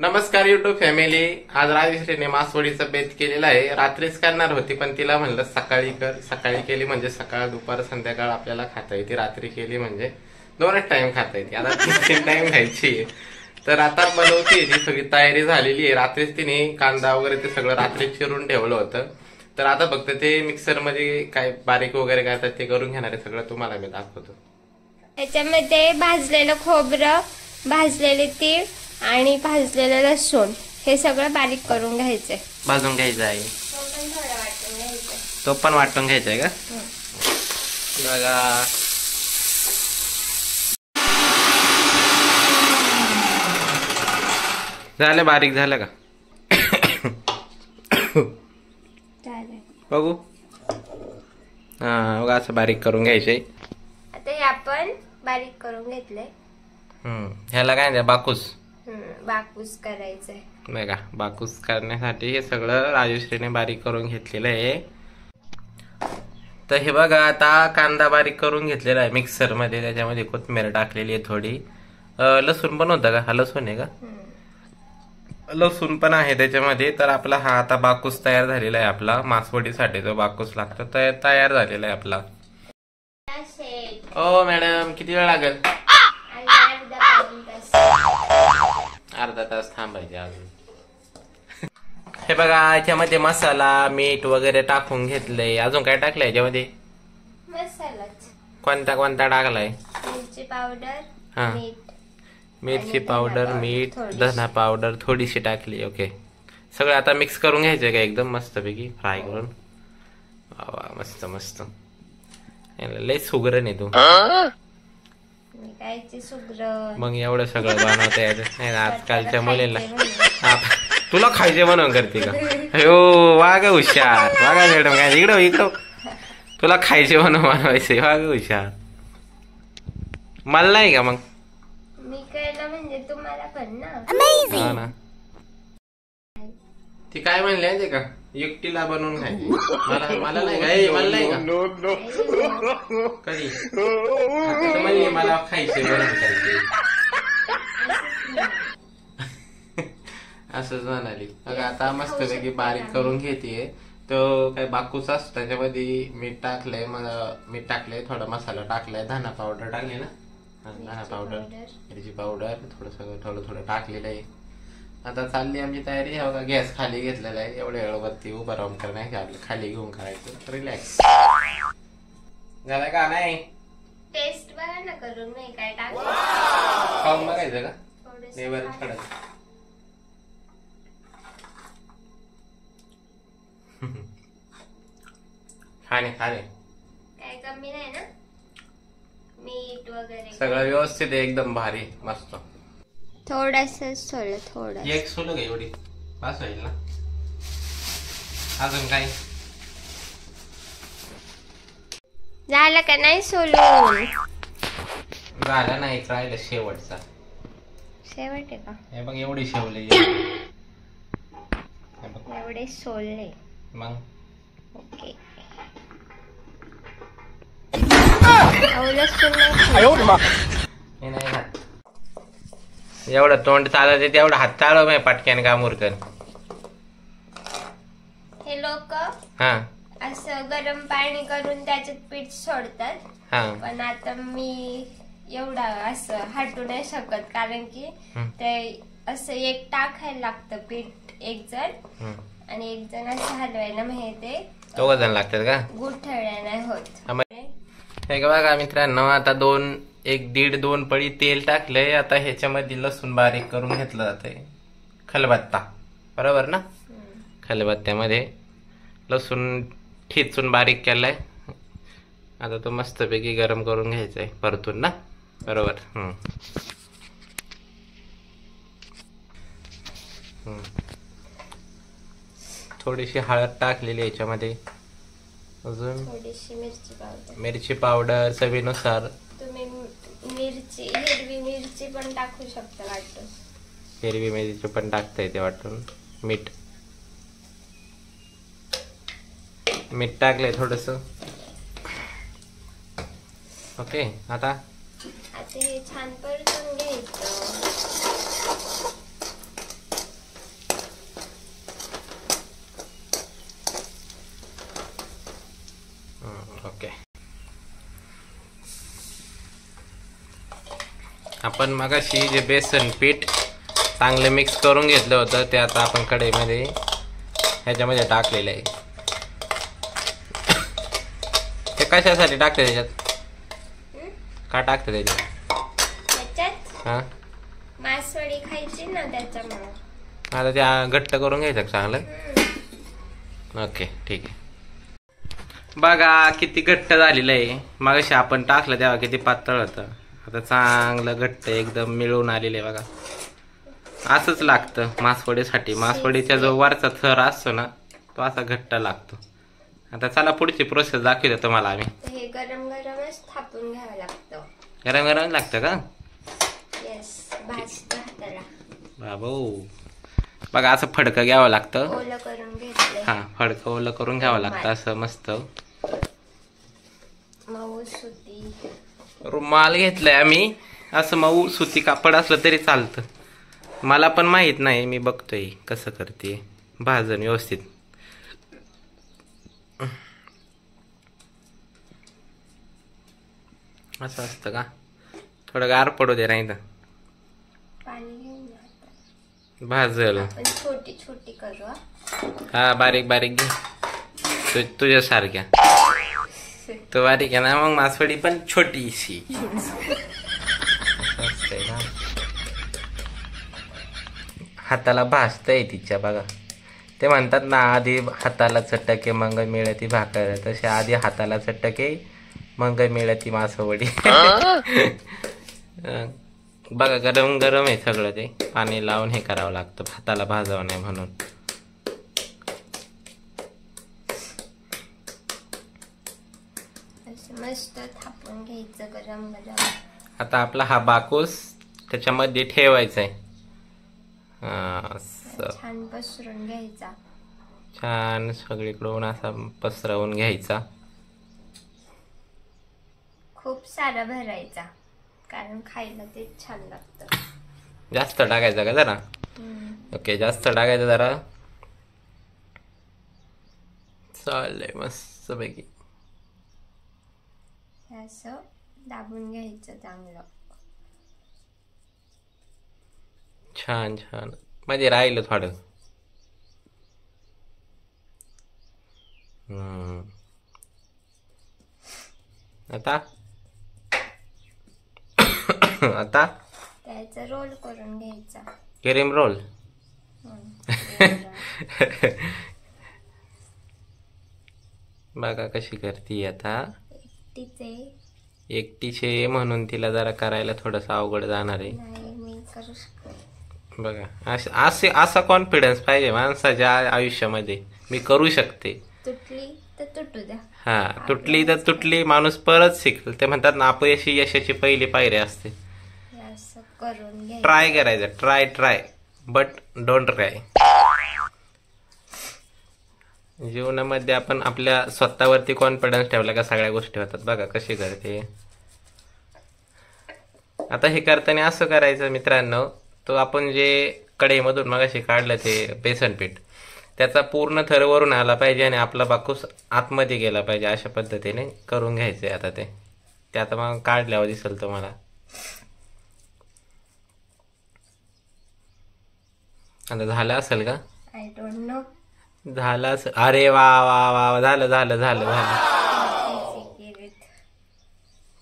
नमस्कार YouTube family. आज राजेश्रीने मासवडीचा बेत केलेला आहे. रात्रीच करणार होती पण तिला म्हणलं सकाळी कर. सकाळी केली म्हणजे सकाळ दुपार संध्याकाळ आपल्याला खाता येते. रात्री केली म्हणजे दोनच टाइम खाता येते. आता 3 टाइम खायची आहे. तर आता बनवते. ती सगळी तयारी झालेली आहे. रात्रीच तिने कांदा वगैरे ते सगळं रात्री चिरून ठेवलं होतं. तर आता फक्त ते मिक्सर मध्ये काय बारीक वगैरे करतात ते करून घेणार आहे. सगळं तुम्हाला मी दाखवतो. त्याच्यामध्ये भाजलेलं खोबरं, भाजलेले तीळ आणि भाजलेलं लसूण हे सगळं बारीक करून घ्यायचंय. भाजून घ्यायचं आहे. तो पण वाटून घ्यायचा आहे का? बघा झालं. बारीक झालं का? बघू. हा बघा असं बारीक करून घ्यायचंय. आता हे आपण बारीक करून घेतलंय. ह्याला काय म्हणतात? बाकूस. बाकूस करायचंय. बघा बाकूस करण्यासाठी हे सगळं राजेश्रीने बारीक करून घेतलेलं आहे. तर हे बघा आता कांदा बारीक करून घेतलेला आहे मिक्सर मध्ये. त्याच्यामध्ये कोथिंबीर टाकलेली आहे थोडी. लसूण पण होता का? हा लसूण आहे का? लसूण पण आहे त्याच्यामध्ये. तर आपला हा आता बाकूस तयार झालेला आहे. आपला मासवडीसाठी जो बाकूस लागतो तयार झालेला आहे आपला. ओ मॅडम किती वेळ लागेल? अर्धा तास थांबायचे अजून. हे बघा याच्यामध्ये मसाला मीठ वगैरे टाकून घेतलंय. अजून काय टाकलंय याच्यामध्ये? मसालाच. कोणता टाकलाय? मिरची पावडर, हा मिरची पावडर, मीठ, धना पावडर थोडीशी टाकली. ओके. सगळं आता मिक्स करून घ्यायचं का एकदम मस्तपैकी फ्राय करून. वा मस्त मस्त. लय सुगरण आहे तू. मग एवढं सगळं बनवता येत नाही आजकालच्या मुलीला. तुला खायचे बनवून करते का? हो वाग हुशार. वागा मॅडम काय इकडं तुला खायचे बनवायचे. वाग हुशार. मला नाही का मग? मी केलं म्हणजे तुम्हाला पण ना. ना ती काय म्हणले ते का एकटीला बनवून खायची. मला नाही का? मला नाही का कधी म्हणले मला खायचे बनवून खायचे असंच म्हणाली. बघा आता मस्तपैकी बारीक करून घेते. तो काय बाकूस असतो त्याच्यामध्ये मीठ टाकलंय. मीठ टाकलंय, थोडा मसाला टाकलाय, धना पावडर टाकली ना. धना पावडर, मिरची पावडर थोडं टाकलेलं आहे. आता चालली आमची तयारी. हे बघा गॅस खाली घेतलेला आहे. एवढ्या वेळवरती उभं राहून करणार आपलं खाली घेऊन करायचं. रिलॅक्स झालं का? नाही टेस्ट बघा ना करून. नाही काय खाऊन बघायचं का? नेवर थोडं खाणे काय कमी नाही ना? मीठ वगैरे सगळं व्यवस्थित आहे. एकदम भारी मस्त. थोडं एक सोलं का एवढी पास होईल ना? अजून काय झालं का? नाही सोलून झालं नाही. राहिलं शेवटचा. शेवट आहे का? हे बघ एवढी शेवली. एवढे सोलले. मग ओके. एवढं तोंड चालत तेवढं हात चालव मी पटक्यान का मुरकन. हे लोक हा असं गरम पाणी करून त्याच्यात पीठ सोडतात. पण आता मी एवढा असं हटू नाही शकत. कारण की ते असं एक टाकायला लागतं पीठ एक जण आणि एक जण असं हलवायला. म्हणजे ते 2 जण लागतात का? गुठळ्या नाही होत. हे बघा मित्रांनो आता 1-1.5-2 पळी तेल टाकलंय. आता ह्याच्यामध्ये लसूण बारीक करून घेतलं जातंय. खलबत्ता बरोबर ना? खलबत्त्यामध्ये लसूण ठेचून बारीक केलाय. आता तो मस्तपैकी गरम करून घ्यायचा आहे परतून ना. बरोबर. थोडीशी हळद टाकलेली याच्यामध्ये. अजून थोडीशी मिरची पावडर चवीनुसार. तुम्ही हिरवी मिरची पण टाकू शकता वाटतं. हिरवी मिरची पण टाकता येते वाटून. मीठ टाकलंय थोडस. ओके. आता हे छान परतून घ्यायचं. आपण मगाशी जे बेसन पीठ चांगले मिक्स करून घेतलं होतं ते आता आपण कढईमध्ये ह्याच्यामध्ये टाकलेलं आहे. ते कशासाठी टाकते त्याच्यात? का टाकते त्याच्यात? हा, मासवडी खायची ना त्याच्यामुळे. आता ते घट्ट करून घ्यायचं चांगलं. ओके ठीक आहे. बघा किती घट्ट झालेलं आहे. मगाशी आपण टाकलं तेव्हा किती पातळ होतं. आता चांगलं घट्ट एकदम मिळून आलेलं आहे बघा. असंच लागतं मासवडीसाठी. मासवडीचा जो वरचा थर असतो ना तो असा घट्ट लागतो. आता चला पुढची प्रोसेस दाखवतो तुम्हाला आम्ही. हे गरम गरमच थापून घ्यावं लागतं. गरम गरम लागतं का? येस, भाजतं हाताला. बाबू बघा असं फडकं घ्यावं लागतं. ओलं करून घेतलंय. हा, फडकं ओलं करून घ्यावं लागतं असं मस्त. मऊ सुती रुमाल घेतलाय आम्ही. असं मऊ सुती कापड असलं तरी चालतं. मला पण माहित नाही, मी बघतोय कसं करते भाजन व्यवस्थित. असं असतं का? थोडं गार पडू दे नाही तर भाजल. छोटी छोटी करू. हा, बारीक बारीक घे तुझ्यासारख्या. तो बारीक आहे ना, मग मासवडी पण छोटीशी. हाताला भाजतंय तिच्या बघा. ते म्हणतात ना आधी हाताला चटके मग मिळती भाकर. तसे आधी हाताला चटके मग मिळती मासवडी. बघा गरम गरम आहे सगळं. ते पाणी लावून हे करावं लागतं हाताला भाजावं नाही म्हणून. मस्त थापून घ्यायचं गरम गरम. आता आपला हा बाकूस त्याच्यामध्ये ठेवायचा आहे. छान पसरून घ्यायचा. छान सगळीकडून असा पसरवून घ्यायचा. खूप सारा भरायचा कारण खायला ते छान लागतं. जास्त टाकायचा का जरा? ओके, जास्त टाकायचं जरा. चाललंय मस्त पैकी. असं दाबून घ्यायचं चांगलं. छान छान. मध्ये राहिलं थोडं. आता आता त्याचा रोल करून घ्यायचा. Cream roll. बघा कशी करते आता. एकटीचे म्हणून तिला जरा करायला थोडस अवघड जाणार आहे. बघा असा कॉन्फिडन्स पाहिजे माणसाच्या आयुष्यामध्ये. मी करू शकते. तुटली तर तुटू द्या. हा, तुटली तर तुटली. माणूस परत शिकल. ते म्हणतात ना अपयशी यशाची पहिली पायरी असते. ट्राय करायचं. Try but don't try. जीवनामध्ये आपण आपल्या स्वतःवरती कॉन्फिडन्स ठेवला का सगळ्या गोष्टी होतात. बघा कशी करते. आता हे करताना असं करायचं मित्रांनो, तो आपण जे कढईमधून मगाशी काढलं ते बेसन पीठ त्याचा पूर्ण थर वरून आला पाहिजे आणि आपला बाकूस आतमध्ये गेला पाहिजे. अशा पद्धतीने करून घ्यायचंय. आता ते आता मग काढल्यावर दिसेल तुम्हाला. आता झालं असेल का? I don't know. झालं असेल. अरे वा वा वा, झालं झालं झालं झालं.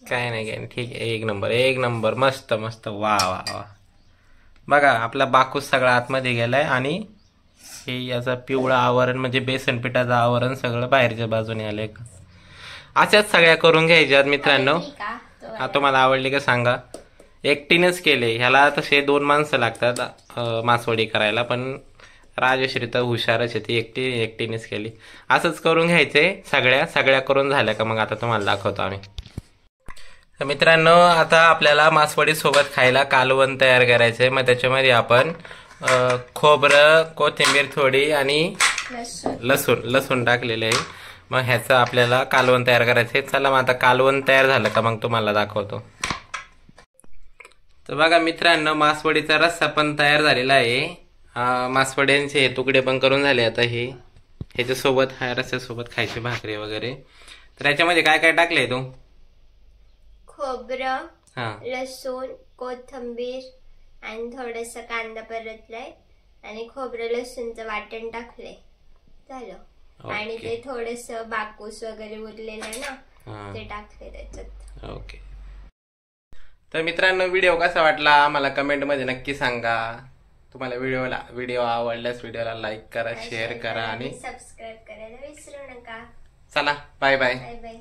काय नाही काय नाही, ठीक आहे. एक नंबर एक नंबर. मस्त मस्त. वा वा वा. बघा आपला बाकूस सगळा आतमध्ये गेलाय आणि हे याचा पिवळा आवरण म्हणजे बेसन पिठाचं आवरण सगळं बाहेरच्या बाजूने आलंय. अशाच सगळ्या करून घ्यायच्यात मित्रांनो. हा, तुम्हाला आवडली का सांगा. एकटीनेच केले. ह्याला तसे 2 माणसं लागतात मासवडी करायला, पण राजश्री तर हुशारच आहे. ती एकटीनेच केली. असंच करून घ्यायचंय सगळ्या करून झाल्या का मग आता तुम्हाला दाखवतो आम्ही. मित्रांनो आता आपल्याला मासवडी सोबत खायला कालवण तयार करायचंय. मग त्याच्यामध्ये आपण खोबरं, कोथिंबीर थोडी आणि लसूण टाकलेले आहे. मग ह्याचं आपल्याला कालवण तयार करायचंय. चला मग आता कालवण तयार झालं का मग तुम्हाला दाखवतो. तर बघा मित्रांनो मासवडीचा रस्सा पण तयार झालेला आहे. मासवड्यांचे तुकडे पण करून झाले. आता हे ह्याच्यासोबत ह्या रस्स्यासोबत खायचे भाकरी वगैरे. तर याच्यामध्ये काय काय टाकलंय तू? खोबरं, लसूण, कोथिंबीर आणि थोडस कांदा परतलाय आणि खोबरं लसूणचं वाटण टाकलंय, झालं. आणि ते थोडस बाकूस वगैरे उरलेलं आहे ना, ते टाकले त्याच्यात. ओके. तर मित्रांनो, व्हिडिओ कसा वाटला आम्हाला कमेंट मध्ये नक्की सांगा. तुम्हाला व्हिडिओ आवडल्यास व्हिडिओला लाईक करा, शेअर करा आणि सबस्क्राईब करायला विसरू नका. चला, बाय बाय. Bye bye.